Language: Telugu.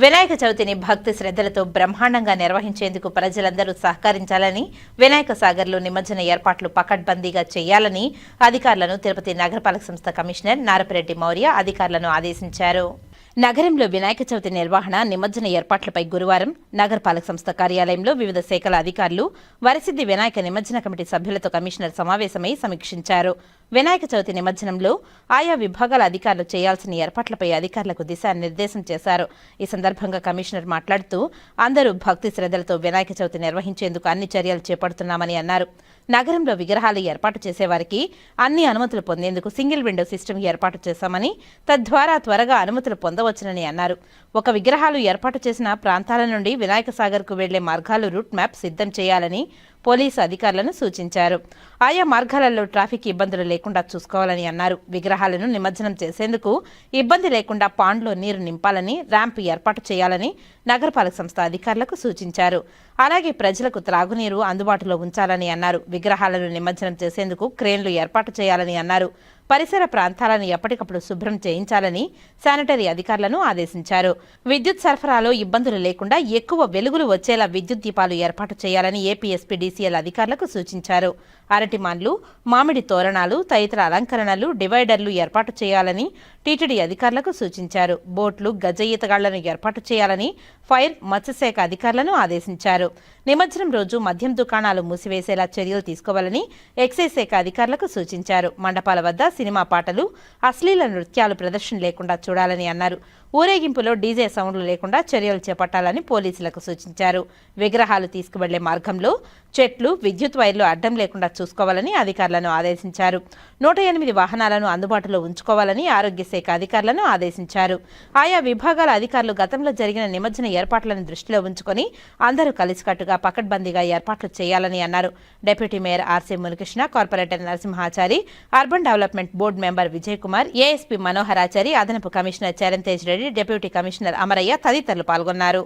వినాయక చవితిని భక్తి శ్రద్ధలతో బ్రహ్మాండంగా నిర్వహించేందుకు ప్రజలందరూ సహకరించాలని, వినాయక సాగర్లో నిమజ్జన ఏర్పాట్లు పకడ్బందీగా చేయాలని అధికారులను తిరుపతి నగరపాలక సంస్థ కమిషనర్ నారపరెడ్డి మౌర్య అధికారులను ఆదేశించారు. నగరంలో వినాయక చవితి నిర్వహణ, నిమజ్జన ఏర్పాట్లపై గురువారం నగరపాలక సంస్థ కార్యాలయంలో వివిధ శాఖల అధికారులు, వరసిద్ధి వినాయక నిమజ్జన కమిటీ సభ్యులతో కమిషనర్ సమావేశమై సమీక్షించారు. వినాయక చవితి నిమజ్జనంలో ఆయా విభాగాల అధికారులు చేయాల్సిన ఏర్పాట్లపై అధికారులకు దిశానిర్దేశం చేశారు. ఈ సందర్భంగా కమిషనర్ మాట్లాడుతూ అందరూ భక్తి శ్రద్ధలతో వినాయక చవితి నిర్వహించేందుకు అన్ని చర్యలు చేపడుతున్నామని అన్నారు. నగరంలో విగ్రహాలు ఏర్పాటు చేసేవారికి అన్ని అనుమతులు పొందేందుకు సింగిల్ విండో సిస్టమ్ ఏర్పాటు చేశామని, తద్వారా త్వరగా అనుమతులు పొందవచ్చునని అన్నారు. ఒక విగ్రహాలు ఏర్పాటు చేసిన ప్రాంతాల నుండి వినాయక సాగర్కు వెళ్లే మార్గాలు రూట్ మ్యాప్ సిద్ధం చేయాలని పోలీసు అధికారులను సూచించారు. ఆయా మార్గాలలో ట్రాఫిక్ ఇబ్బందులు లేకుండా చూసుకోవాలని అన్నారు. విగ్రహాలను నిమజ్జనం చేసేందుకు ఇబ్బంది లేకుండా పాండ్లో నీరు నింపాలని, ర్యాంప్ ఏర్పాటు చేయాలని నగరపాలక సంస్థ అధికారులకు సూచించారు. అలాగే ప్రజలకు త్రాగునీరు అందుబాటులో ఉంచాలని అన్నారు. విగ్రహాలను నిమజ్జనం చేసేందుకు క్రేన్లు ఏర్పాటు చేయాలని అన్నారు. పరిసర ప్రాంతాలను ఎప్పటికప్పుడు శుభ్రం చేయించాలని శానిటరీ అధికారులను ఆదేశించారు. విద్యుత్ సరఫరాలో ఇబ్బందులు లేకుండా ఎక్కువ వెలుగులు వచ్చేలా విద్యుత్ దీపాలు ఏర్పాటు చేయాలని ఏపీఎస్పీడీసీఎల్ అధికారులకు సూచించారు. అరటిమాన్లు, మామిడి తోరణాలు, తదితర అలంకరణలు, డివైడర్లు ఏర్పాటు చేయాలని టీటీడీ అధికారులకు సూచించారు. బోట్లు, గజ ఈతగాళ్లను ఏర్పాటు చేయాలని ఫైర్, మత్స్యశాఖ అధికారులను ఆదేశించారు. నిమజ్జనం రోజు మద్యం దుకాణాలు మూసివేసేలా చర్యలు తీసుకోవాలని ఎక్సైజ్ శాఖ అధికారులకు సూచించారు. మండపాల వద్ద సినిమా పాటలు, అశ్లీల నృత్యాలు ప్రదర్శన లేకుండా చూడాలని అన్నారు. ఊరేగింపులో డీజే సౌండ్లు లేకుండా చర్యలు చేపట్టాలని పోలీసులకు సూచించారు. విగ్రహాలు తీసుకువెళ్లే మార్గంలో చెట్లు, విద్యుత్ వైర్లు అడ్డం లేకుండా చూసుకోవాలని అధికారులను ఆదేశించారు. 108 వాహనాలను అందుబాటులో ఉంచుకోవాలని ఆరోగ్య శాఖ అధికారులను ఆదేశించారు. ఆయా విభాగాల అధికారులు గతంలో జరిగిన నిమజ్జన ఏర్పాట్లను దృష్టిలో ఉంచుకొని అందరూ కలిసికట్టుగా పకడ్బందీగా ఏర్పాట్లు చేయాలని అన్నారు. Deputy mayor RC Munikrishna, corporator Narasimhachari, urban development board member Vijay Kumar, ASP Manoharachari, అదనపు commissioner Charan Tej Reddy, deputy commissioner Amarayya తదితరులు పాల్గొన్నారు.